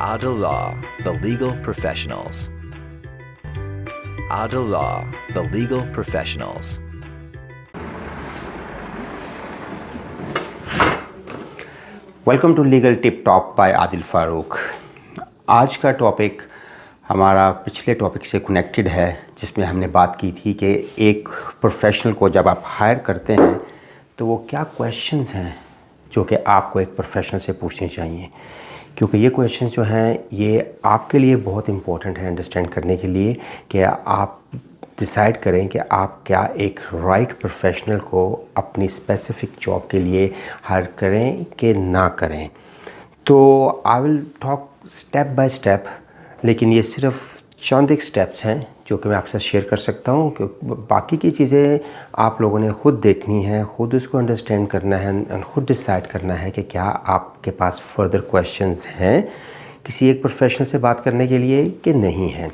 Ado Law, the legal professionals. Ado Law, the legal professionals. Welcome to legal tip top by Adil Farooq. आज का topic हमारा पिछले topic से connected है, जिसमें हमने बात की थी कि एक प्रोफेशनल को जब आप हायर करते हैं तो वो क्या क्वेश्चंस हैं जो कि आपको एक प्रोफेशनल से पूछने चाहिए, क्योंकि ये क्वेश्चंस जो हैं ये आपके लिए बहुत इंपॉर्टेंट है अंडरस्टैंड करने के लिए कि आप डिसाइड करें कि आप क्या एक राइट प्रोफेशनल को अपनी स्पेसिफिक जॉब के लिए हायर करें कि ना करें। तो I will talk step by step, लेकिन ये सिर्फ चंद एक स्टेप्स हैं जो कि मैं आपसे शेयर कर सकता हूँ, क्योंकि बाकी की चीज़ें आप लोगों ने ख़ुद देखनी है, ख़ुद उसको अंडरस्टैंड करना है और ख़ुद डिसाइड करना है कि क्या आपके पास फर्दर क्वेश्चंस हैं किसी एक प्रोफेशनल से बात करने के लिए कि नहीं है।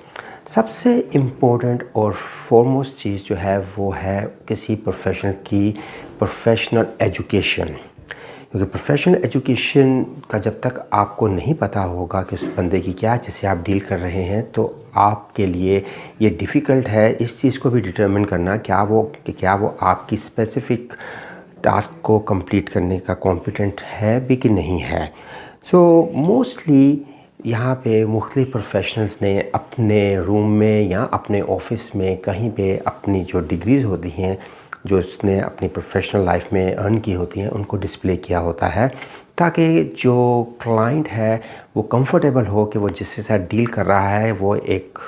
सबसे इम्पोर्टेंट और फॉरमोस्ट चीज़ जो है वो है किसी प्रोफेशनल की प्रोफेशनल एजुकेशन, क्योंकि प्रोफेशनल एजुकेशन का जब तक आपको नहीं पता होगा कि उस बंदे की क्या जिससे आप डील कर रहे हैं, तो आपके लिए ये डिफ़िकल्ट है इस चीज़ को भी डिटरमिन करना क्या वो आपकी स्पेसिफ़िक टास्क को कंप्लीट करने का कॉम्पिटेंट है भी कि नहीं है। सो मोस्टली यहाँ पे मुख्तलिफ़ प्रोफेशनल्स ने अपने रूम में या अपने ऑफिस में कहीं पे अपनी जो डिग्रीज़ होती हैं जो उसने अपनी प्रोफेशनल लाइफ में अर्न की होती हैं उनको डिस्प्ले किया होता है, ताकि जो क्लाइंट है वो कंफर्टेबल हो कि वो जिसके साथ डील कर रहा है वो एक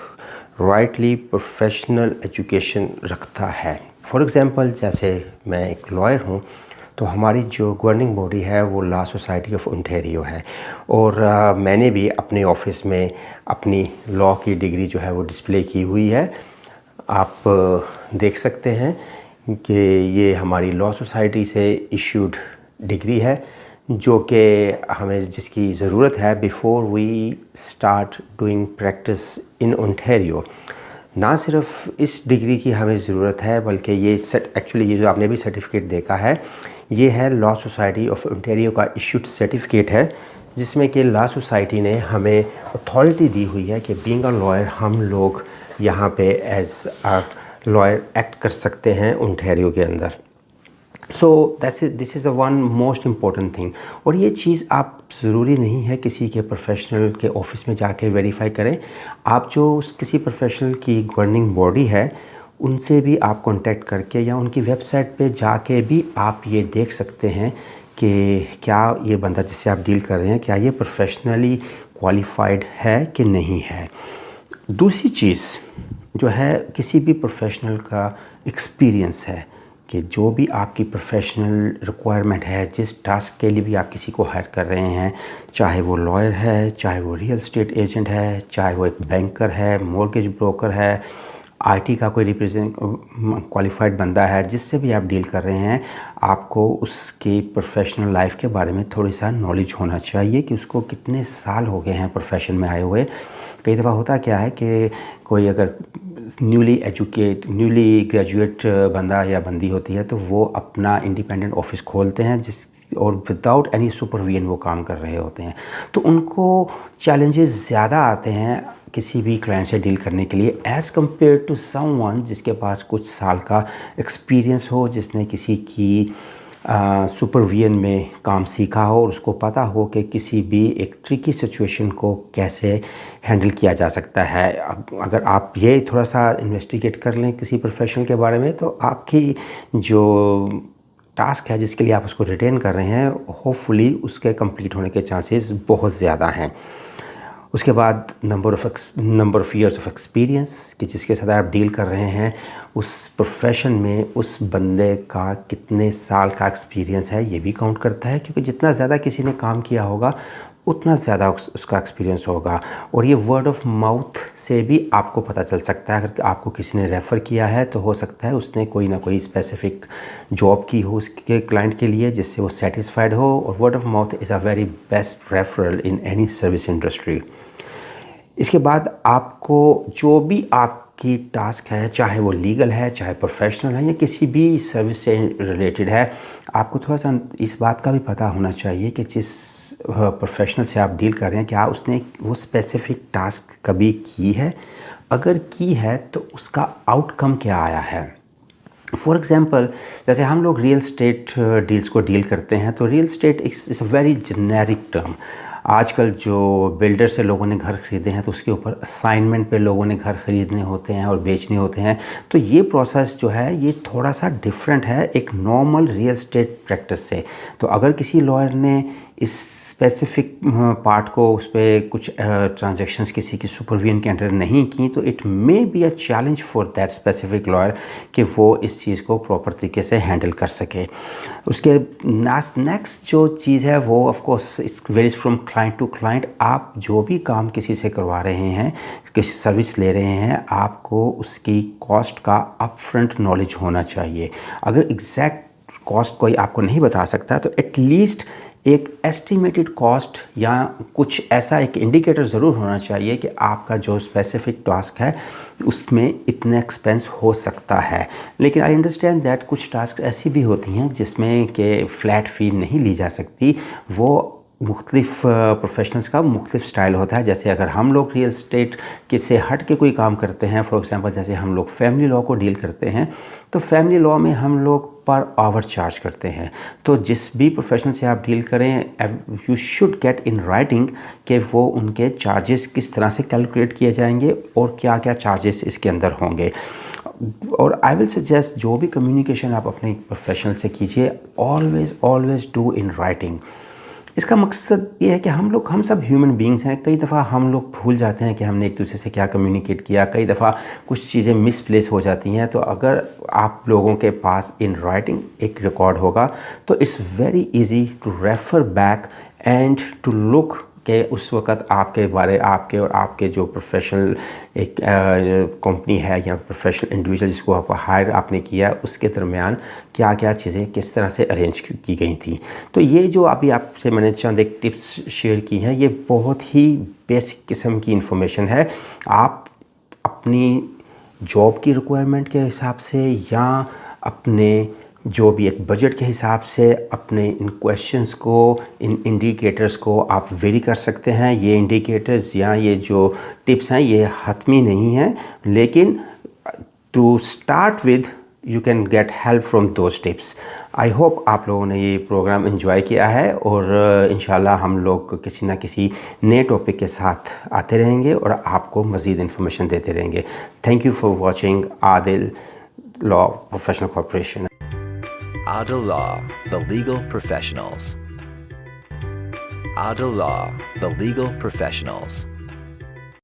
राइटली प्रोफेशनल एजुकेशन रखता है। फॉर एग्ज़ाम्पल, जैसे मैं एक लॉयर हूँ तो हमारी जो गवर्निंग बॉडी है वो लॉ सोसाइटी ऑफ ओंटारियो है, और मैंने भी अपने ऑफिस में अपनी लॉ की डिग्री जो है वो डिस्प्ले की हुई है। आप देख सकते हैं कि ये हमारी लॉ सोसाइटी से इश्यूड डिग्री है जो कि हमें जिसकी ज़रूरत है before we start doing practice in Ontario. ना सिर्फ इस डिग्री की हमें ज़रूरत है बल्कि ये एक्चुअली ये जो आपने भी सर्टिफिकेट देखा है ये है लॉ सोसाइटी ऑफ ओंटारियो का इश्यूड सर्टिफिकेट है, जिसमें कि लॉ सोसाइटी ने हमें अथॉरिटी दी हुई है कि बीइंग अ लॉयर हम लोग यहाँ पे एज अ लॉयर एक्ट कर सकते हैं ओंटारियो के अंदर। So this is a one most important thing. और ये चीज़ आप ज़रूरी नहीं है किसी के प्रोफेशनल के ऑफिस में जाके वेरीफाई करें। आप जो किसी प्रोफेशनल की गवर्निंग बॉडी है उनसे भी आप कांटेक्ट करके या उनकी वेबसाइट पे जाके भी आप ये देख सकते हैं कि क्या ये बंदा जिससे आप डील कर रहे हैं क्या ये प्रोफेशनली क्वालिफाइड है कि नहीं है। दूसरी चीज़ जो है किसी भी प्रोफेशनल का एक्सपीरियंस है कि जो भी आपकी प्रोफेशनल रिक्वायरमेंट है, जिस टास्क के लिए भी आप किसी को हायर कर रहे हैं, चाहे वो लॉयर है, चाहे वो रियल एस्टेट एजेंट है, चाहे वो एक बैंकर है, मॉर्गेज ब्रोकर है, आईटी का कोई रिप्रेजेंट क्वालिफाइड बंदा है, जिससे भी आप डील कर रहे हैं, आपको उसकी प्रोफेशनल लाइफ के बारे में थोड़ी सा नॉलेज होना चाहिए कि उसको कितने साल हो गए हैं प्रोफेशन में आए हुए। कई दफ़ा होता क्या है कि कोई अगर न्यूली ग्रेजुएट बंदा या बंदी होती है तो वो अपना इंडिपेंडेंट ऑफिस खोलते हैं और विदाउट एनी सुपरविजन वो काम कर रहे होते हैं, तो उनको चैलेंजेस ज़्यादा आते हैं किसी भी क्लाइंट से डील करने के लिए एज़ कम्पेयर टू समवन जिसके पास कुछ साल का एक्सपीरियंस हो, जिसने किसी की सुपरविजन में काम सीखा हो और उसको पता हो कि किसी भी एक ट्रिकी सिचुएशन को कैसे हैंडल किया जा सकता है। अगर आप ये थोड़ा सा इन्वेस्टिगेट कर लें किसी प्रोफेशनल के बारे में, तो आपकी जो टास्क है जिसके लिए आप उसको रिटेन कर रहे हैं होपफुली उसके कंप्लीट होने के चांसेस बहुत ज़्यादा हैं। उसके बाद number of years of experience कि जिसके साथ आप डील कर रहे हैं उस प्रोफेशन में उस बंदे का कितने साल का एक्सपीरियंस है ये भी काउंट करता है, क्योंकि जितना ज़्यादा किसी ने काम किया होगा उतना ज़्यादा उसका एक्सपीरियंस होगा। और ये वर्ड ऑफ माउथ से भी आपको पता चल सकता है। अगर आपको किसी ने रेफ़र किया है तो हो सकता है उसने कोई ना कोई स्पेसिफ़िक जॉब की हो उसके क्लाइंट के लिए जिससे वो सेटिस्फाइड हो, और word of mouth is a very best referral in any service industry. इसके बाद आपको जो भी आप आपकी टास्क है, चाहे वो लीगल है, चाहे प्रोफेशनल है या किसी भी सर्विस से रिलेटेड है, आपको थोड़ा सा इस बात का भी पता होना चाहिए कि जिस प्रोफेशनल से आप डील कर रहे हैं क्या उसने वो स्पेसिफिक टास्क कभी की है, अगर की है तो उसका आउटकम क्या आया है। फॉर एग्ज़ाम्पल, जैसे हम लोग रियल स्टेट डील्स को डील करते हैं तो real estate is a very generic term. आजकल जो बिल्डर से लोगों ने घर ख़रीदे हैं तो उसके ऊपर असाइनमेंट पे लोगों ने घर ख़रीदने होते हैं और बेचने होते हैं, तो ये प्रोसेस जो है ये थोड़ा सा डिफरेंट है एक नॉर्मल रियल स्टेट प्रैक्टिस से। तो अगर किसी लॉयर ने इस स्पेसिफिक पार्ट को उस पर कुछ ट्रांजैक्शंस किसी की सुपरविजन के अंडर नहीं की तो it may be a challenge for that specific lawyer कि वो इस चीज़ को प्रॉपर तरीके से हैंडल कर सके। उसके नेक्स्ट जो चीज़ है वो of course it's varies from client to client. आप जो भी काम किसी से करवा रहे हैं, किसी सर्विस ले रहे हैं, आपको उसकी कॉस्ट का अपफ्रंट नॉलेज होना चाहिए। अगर एग्जैक्ट कॉस्ट कोई आपको नहीं बता सकता तो एटलीस्ट एक एस्टिमेटेड कॉस्ट या कुछ ऐसा एक इंडिकेटर ज़रूर होना चाहिए कि आपका जो स्पेसिफिक टास्क है उसमें इतना एक्सपेंस हो सकता है। लेकिन आई अंडरस्टैंड दैट कुछ टास्क ऐसी भी होती हैं जिसमें कि फ़्लैट फ़ी नहीं ली जा सकती। वो मुख्तलिफ़ प्रोफेशनल्स का मुख्तलिफ स्टाइल होता है। जैसे अगर हम लोग रियल स्टेट के से हट के कोई काम करते हैं, फॉर एग्ज़ाम्पल जैसे हम लोग फैमिली लॉ को डील करते हैं, तो फैमिली लॉ में हम लोग पर आवर चार्ज करते हैं। तो जिस भी प्रोफेशनल से आप डील करें, you should get in writing कि वो उनके चार्जेस किस तरह से कैलकुलेट किए जाएंगे और क्या क्या चार्जेस इसके अंदर होंगे। और आई विल सजेस्ट जो भी कम्युनिकेशन आप अपने प्रोफेशनल से कीजिए, ऑलवेज़ डू इन राइटिंग। इसका मकसद ये है कि हम सब ह्यूमन बीइंग्स हैं। कई दफ़ा हम लोग भूल जाते हैं कि हमने एक दूसरे से क्या कम्युनिकेट किया, कई दफ़ा कुछ चीज़ें मिसप्लेस हो जाती हैं। तो अगर आप लोगों के पास इन राइटिंग एक रिकॉर्ड होगा तो it's very easy to refer back and to look कि उस वक़्त आपके और आपके जो प्रोफेशनल एक कंपनी है या प्रोफेशनल इंडिविजुअल जिसको आप हायर आपने किया उसके दरमियान क्या क्या चीज़ें किस तरह से अरेंज की गई थी। तो ये जो अभी आपसे मैंने चंद एक टिप्स शेयर की हैं, ये बहुत ही बेसिक किस्म की इंफॉर्मेशन है। आप अपनी जॉब की रिक्वायरमेंट के हिसाब से या अपने जो भी एक बजट के हिसाब से अपने इन क्वेश्चंस को, इन इंडिकेटर्स को आप वेरी कर सकते हैं। ये इंडिकेटर्स या ये जो टिप्स हैं ये हतमी नहीं हैं, लेकिन to start with you can get help from those tips. I hope आप लोगों ने ये प्रोग्राम एंजॉय किया है और इंशाल्लाह हम लोग किसी ना किसी नए टॉपिक के साथ आते रहेंगे और आपको मज़ीद इन्फॉर्मेशन देते रहेंगे। Thank you for watching Adil law professional corporation. Adil Law, the legal professionals. Adil Law, the legal professionals.